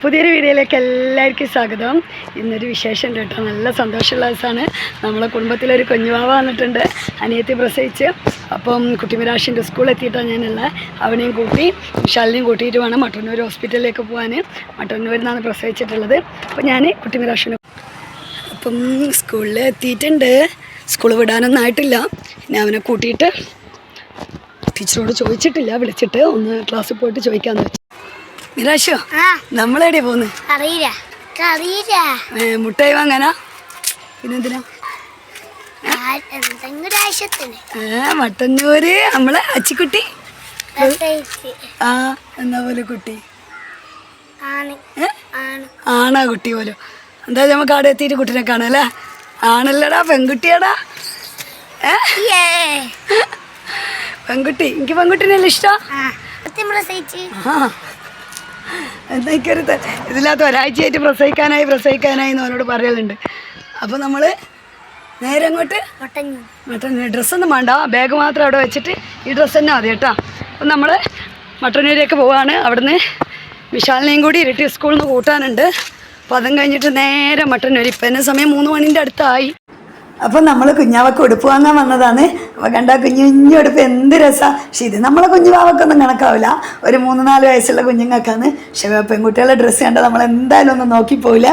പുതിയൊരു വീഡിയോയിലേക്ക് എല്ലാവർക്കും സ്വാഗതം. ഇന്നൊരു വിശേഷം കേട്ടോ, നല്ല സന്തോഷമുള്ള ദിവസമാണ്. നമ്മളെ കുടുംബത്തിലൊരു കുഞ്ഞുവാവ വന്നിട്ടുണ്ട്, അനിയത്തി പ്രസവിച്ച്. അപ്പം കുട്ടിമിരാഷിൻ്റെ സ്കൂളിൽ എത്തിയിട്ടാണ് ഞാനുള്ള. അവനെയും കൂട്ടി വിശാലിനെയും കൂട്ടിയിട്ട് വേണം മട്ടന്നൂർ ഹോസ്പിറ്റലിലേക്ക് പോകാൻ. മട്ടന്നൂരിൽ നിന്നാണ് പ്രസവിച്ചിട്ടുള്ളത്. അപ്പോൾ ഞാൻ കുട്ടിമിരാഷിന് അപ്പം സ്കൂളിൽ എത്തിയിട്ടുണ്ട്. സ്കൂൾ വിടാനൊന്നും ആയിട്ടില്ല. ഞാൻ അവനെ കൂട്ടിയിട്ട് ടീച്ചറോട് ചോദിച്ചിട്ടില്ല, വിളിച്ചിട്ട് ഒന്ന് ക്ലാസ്സിൽ പോയിട്ട് ചോദിക്കാമെന്ന് വെച്ചു. മിരാശോ, നമ്മളെവിടെയാ പോന്ന്? മുട്ടായി വാങ്ങാനാ? പിന്നെന്തിനാ? മട്ടന്നൂര് നമ്മളെ അച്ചിക്കുട്ടി. എന്നാ പോലെ കുട്ടി ആണാ കുട്ടി പോലും. എന്താ നമുക്ക് അവിടെ എത്തിയിട്ട് കുട്ടീനെ കാണാല്ലേ? ആണല്ലടാ, പെൺകുട്ടിയാടാ. പെൺകുട്ടി, എനിക്ക് പെൺകുട്ടീനല്ലേ ഇഷ്ടം. എന്തൊരു ഇതില്ലാത്ത ഒരാഴ്ചയായിട്ട് പ്രസവിക്കാനായി എന്നോട് പറയലുണ്ട്. അപ്പോൾ നമ്മൾ നേരെ അങ്ങോട്ട് മട്ടന്നൂർ. ഡ്രസ്സൊന്നും വേണ്ട, ബാഗ് മാത്രം അവിടെ വെച്ചിട്ട് ഈ ഡ്രസ്സ് തന്നെ മതി കേട്ടോ. അപ്പം നമ്മൾ മട്ടന്നൂരിലേക്ക് പോവാണ്. അവിടുന്ന് വിശാലിനെയും കൂടി ഇരട്ടി സ്കൂളിൽ നിന്ന് കൂട്ടാനുണ്ട്. അപ്പോൾ അതും കഴിഞ്ഞിട്ട് നേരെ മട്ടന്നൂർ. ഇപ്പം എന്നെ സമയം 3 മണിൻ്റെ അടുത്തായി. അപ്പം നമ്മൾ കുഞ്ഞാവക്ക് ഉടുപ്പ് വാങ്ങാൻ വന്നതാണ്. അപ്പോൾ കണ്ടാൽ കുഞ്ഞു ഉടുപ്പ് എന്ത് രസമാണ്. പക്ഷേ ഇത് നമ്മളെ കുഞ്ഞുവാവക്കൊന്നും കണക്കാവില്ല, ഒരു 3-4 വയസ്സുള്ള കുഞ്ഞുങ്ങൾക്കാണ്. പക്ഷേ പെൺകുട്ടികളുടെ ഡ്രസ്സ് കണ്ടാൽ നമ്മൾ എന്തായാലും ഒന്നും നോക്കിപ്പോയില്ല.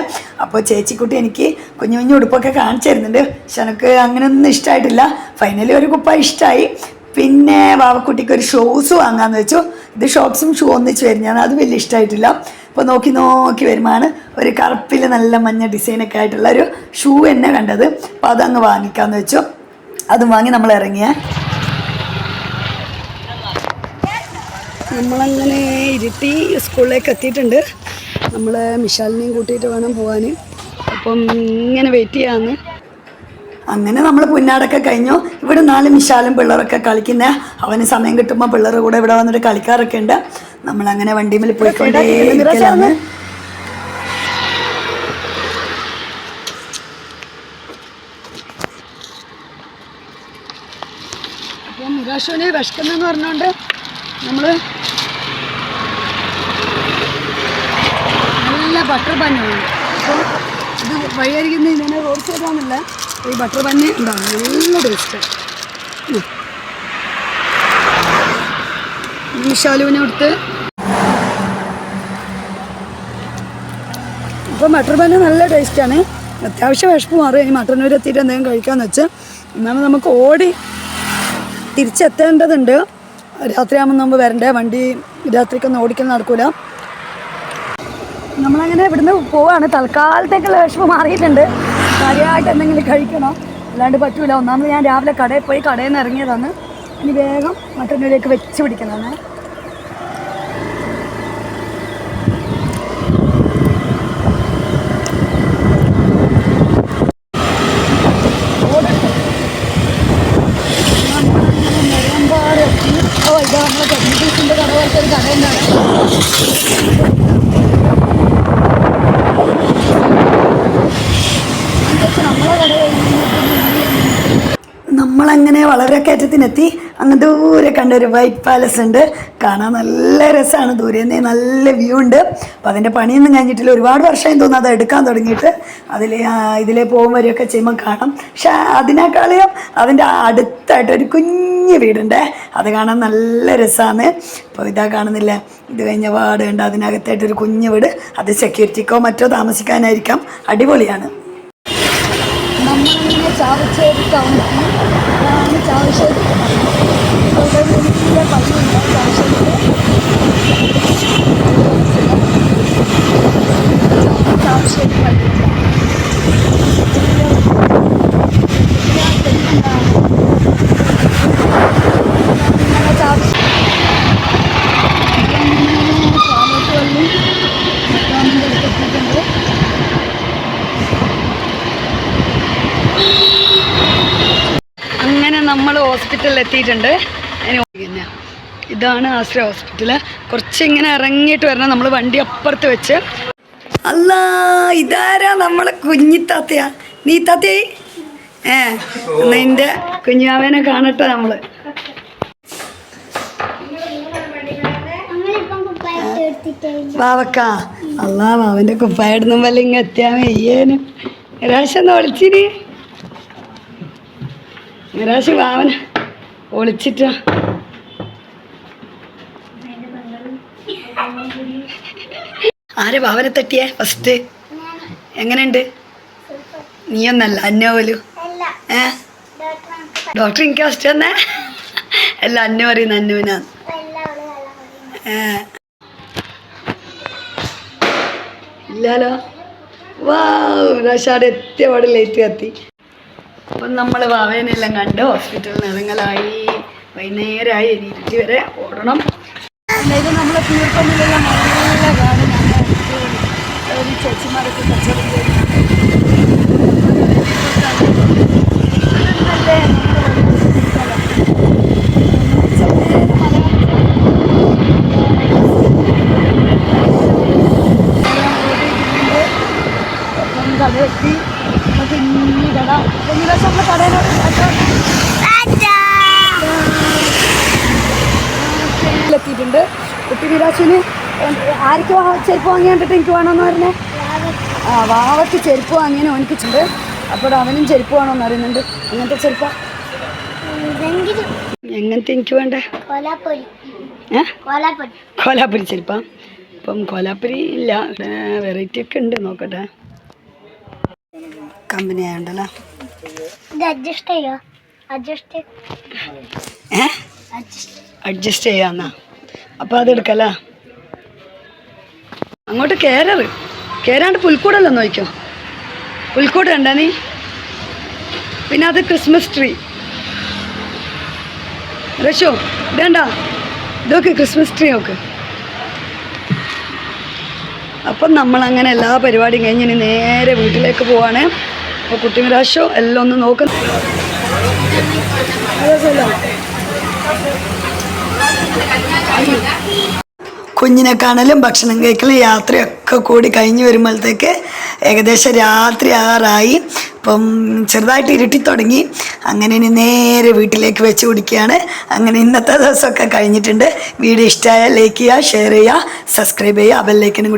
അപ്പോൾ ചേച്ചിക്കുട്ടി എനിക്ക് കുഞ്ഞു ഉടുപ്പൊക്കെ കാണിച്ചു തരുന്നുണ്ട്. പക്ഷെ എനിക്ക് അങ്ങനെയൊന്നും ഇഷ്ടമായിട്ടില്ല. ഫൈനലി ഒരു കുപ്പ ഇഷ്ടമായി. പിന്നെ വാവക്കുട്ടിക്ക് ഒരു ഷൂസ് വാങ്ങാമെന്ന് വെച്ചു. ഇത് ഷോക്സും ഷൂ ഒന്നിച്ച് വരുന്നതാണ്, അത് വലിയ ഇഷ്ടമായിട്ടില്ല. അപ്പോൾ നോക്കി വരുമ്പോഴാണ് ഒരു കറുപ്പിൽ നല്ല മഞ്ഞ ഡിസൈനൊക്കെ ആയിട്ടുള്ള ഒരു ഷൂ എന്നെ കണ്ടത്. അപ്പോൾ അതങ്ങ് വാങ്ങിക്കാമെന്ന് വെച്ചു. അതും വാങ്ങി നമ്മൾ ഇറങ്ങിയ. നമ്മളങ്ങനെ ഇരുട്ടി സ്കൂളിലേക്ക് എത്തിയിട്ടുണ്ട്. നമ്മൾ മിഷാലിനെയും കൂട്ടിയിട്ട് വേണം പോകാൻ. അപ്പം ഇങ്ങനെ വെയിറ്റ് ചെയ്യാമെന്ന്. അങ്ങനെ നമ്മൾ പുന്നാടൊക്കെ കഴിഞ്ഞു. ഇവിടെ 4 മിഷാലും പിള്ളേരൊക്കെ കളിക്കുന്ന. അവന് സമയം കിട്ടുമ്പോൾ പിള്ളേർ കൂടെ ഇവിടെ വന്നിട്ട് കളിക്കാറൊക്കെ ഉണ്ട്. നമ്മളങ്ങനെ വണ്ടിയിൽ പോയിക്കൊണ്ടേയിരിക്കലാണ്. അപ്പം നിരാശോന് വിശക്കുന്നെന്ന് പറഞ്ഞുകൊണ്ട് നമ്മൾ നല്ല ബട്ടർ ബണ്ണാണ്. അപ്പോൾ ഇത് വഴിയായിരിക്കുന്ന ഇങ്ങനെ റോഡ് സൈഡാണെന്നില്ല, ഈ ബട്ടർ ബണ്ണ് ഉണ്ടാവും, നല്ല ടേസ്റ്റ്. വിശാലുവിനെ കൊടുത്ത് അപ്പോൾ ബട്ടർ ബണ്ണ് നല്ല ടേസ്റ്റാണ്. അത്യാവശ്യം വിശപ്പ് മാറും. ഇനി മട്ടന്നൂർ എത്തിയിട്ട് എന്തെങ്കിലും കഴിക്കാമെന്ന് വെച്ച്. എന്നാലും നമുക്ക് ഓടി തിരിച്ചെത്തേണ്ടതുണ്ട്. രാത്രിയാകുമ്പോൾ നമ്മൾ വരണ്ടേ, വണ്ടി രാത്രിക്കൊന്നും ഓടിക്കാൻ നടക്കൂല. നമ്മളങ്ങനെ ഇവിടുന്ന് പോവാണ്. തൽക്കാലത്തേക്കുള്ള വിശപ്പ് മാറിയിട്ടുണ്ട്. കാര്യമായിട്ട് എന്തെങ്കിലും കഴിക്കണം, അല്ലാണ്ട് പറ്റൂല. ഒന്നാമത് ഞാൻ രാവിലെ കടയിൽ പോയി കടയിൽ നിന്ന് ഇറങ്ങിയതാണ്. ഇനി വേഗം മട്ടന്നൂരിലേക്ക് വെച്ച് പിടിക്കുന്നതാണ്. ഇതാ നമ്മളെ ടെക്നിക്കൽസിൻ്റെ കട പോലത്തെ ഒരു കടയുണ്ടാണ്. നമ്മളങ്ങനെ വളരെ കയറ്റത്തിനെത്തി. അങ്ങ് ദൂരെ കണ്ടൊരു വൈറ്റ് പാലസ് ഉണ്ട്, കാണാൻ നല്ല രസമാണ്. ദൂരെ നിന്ന് നല്ല വ്യൂ ഉണ്ട്. അപ്പോൾ അതിൻ്റെ പണിയൊന്നും കഴിഞ്ഞിട്ടില്ല, ഒരുപാട് വർഷമായി തോന്നുന്നു അത് എടുക്കാൻ തുടങ്ങിയിട്ട്. ഇതിലേ പോകുമ്പോഴൊക്കെ ചെയ്യുമ്പോൾ കാണാം. പക്ഷെ അതിനേക്കാളും അതിൻ്റെ അടുത്തായിട്ടൊരു കുഞ്ഞ് വീടുണ്ട്, അത് കാണാൻ നല്ല രസമാണ്. അപ്പോൾ ഇതാ കാണുന്നില്ല, ഇത് കഴിഞ്ഞ പാടുണ്ട്. അതിനകത്തായിട്ടൊരു കുഞ്ഞ് വീട്, അത് സെക്യൂരിറ്റിക്കോ മറ്റോ താമസിക്കാനായിരിക്കാം. അടിപൊളിയാണ്. നമ്മളിങ്ങനെ ചാവച്ചേരി ടൗണിൽ ചാവശ്ശേരി പള്ളിയുണ്ട്. ചാവശ്ശേരി പള്ളിയുണ്ട്. അങ്ങനെ നമ്മൾ ഹോസ്പിറ്റലിൽ എത്തിയിട്ടുണ്ട്. പിന്നെ ഇതാണ് ആശ്രയ ഹോസ്പിറ്റൽ. കുറച്ചിങ്ങനെ ഇറങ്ങിയിട്ട് വരണം. നമ്മൾ വണ്ടി അപ്പുറത്ത് വെച്ച്. അല്ല, ഇതാരാ നമ്മളെ കുഞ്ഞിത്താത്തയാ? നീ താത്തയായി നിന്റെ കുഞ്ഞാവേനെ കാണട്ടെ. നമ്മൾ വാവക്ക അല്ലാ വാവൻ്റെ കുപ്പായിടുന്ന പോലെ ഇങ്ങ് എത്തിയാൽ മെയ്യേനും നിരാശ ഒന്ന് ഒളിച്ചിരി നിരാശ വാവൻ ഒളിച്ചിട്ടാ ആരെ വാവനെ തട്ടിയേ ഫസ്റ്റ് എങ്ങനെയുണ്ട് നീയൊന്നല്ല അന്ന പോലും ഡോക്ടർ എനിക്ക് ഫസ്റ്റ് തന്നെ അല്ല അന്ന പറയുന്ന അന്നുവിനാ ഇല്ലാലോ വാ രാശാടെ എത്തിയ പാട് ലേറ്റ് കത്തി അപ്പം നമ്മൾ വാവേനെല്ലാം കണ്ട് ഹോസ്പിറ്റലിൽ നിറങ്ങലായി വൈകുന്നേരമായി ഇരുട്ടി വരെ ഓടണം. ഇത് നമ്മളെ തീർക്കൊന്നിലെല്ലാം നല്ല ഗാർഡൻ ഒരു ചേച്ചിമാരൊക്കെ കച്ചവടം കടയെത്തി കുഞ്ഞി കട കുഞ്ഞി പ്രാവശ്യം നമ്മളെ കടയിലോട്ട് എത്തിയിട്ടുണ്ട്. കുട്ടി നിരാശിന് ആർക്ക് ചെരുപ്പ് വാങ്ങി കണ്ടിട്ട് എനിക്ക് വേണമെന്ന് പറഞ്ഞേ വാവയ്ക്ക് ചെരുപ്പ് വാങ്ങിയതിന് ഓനിക്കിച്ചുണ്ട്. അപ്പോൾ അവനും ചെരുപ്പ് വേണമെന്ന് അറിയുന്നുണ്ട്. അങ്ങനത്തെ ചെരുപ്പാ എങ്ങനത്തെ എനിക്ക് വേണ്ടേ കോലാപ്പുരി ചെരുപ്പാ. ഇപ്പം കോലാപ്പുരി ഇല്ല വെറൈറ്റി ഒക്കെ ഉണ്ട് നോക്കട്ടെ. കമ്പനി ആയോണ്ടല്ലോ അഡ്ജസ്റ്റ് ചെയ്യാന്നാ. അപ്പോൾ അതെടുക്കല്ല അങ്ങോട്ട് കയറാണ്ട് പുൽക്കൂടല്ലോ നോക്കിക്കോ. പുൽക്കൂട് കണ്ടാ നീ. പിന്നെ അത് ക്രിസ്മസ് ട്രീ രശോ ഇതേണ്ട ഇതൊക്കെ ക്രിസ്മസ് ട്രീ നോക്ക്. അപ്പം നമ്മളങ്ങനെ എല്ലാ പരിപാടിയും കഴിഞ്ഞ് ഇനി നേരെ വീട്ടിലേക്ക് പോവാണ്. അപ്പോൾ കുട്ടി നിരാശോ എല്ലാം ഒന്ന് നോക്കുന്നു. കുഞ്ഞിനെ കാണലും ഭക്ഷണം കഴിക്കലും യാത്രയൊക്കെ കൂടി കഴിഞ്ഞ് വരുമ്പോഴത്തേക്ക് ഏകദേശം രാത്രി ആറായി. ഇപ്പം ചെറുതായിട്ട് ഇരുട്ടി തുടങ്ങി. അങ്ങനെ ഇനി നേരെ വീട്ടിലേക്ക് വെച്ച് കുടിക്കുകയാണ്. അങ്ങനെ ഇന്നത്തെ ദിവസമൊക്കെ കഴിഞ്ഞിട്ടുണ്ട്. വീഡിയോ ഇഷ്ടമായാൽ ലൈക്ക് ചെയ്യുക, ഷെയർ ചെയ്യുക, സബ്സ്ക്രൈബ് ചെയ്യുക, ബെല്ലൈക്കനും കൂടി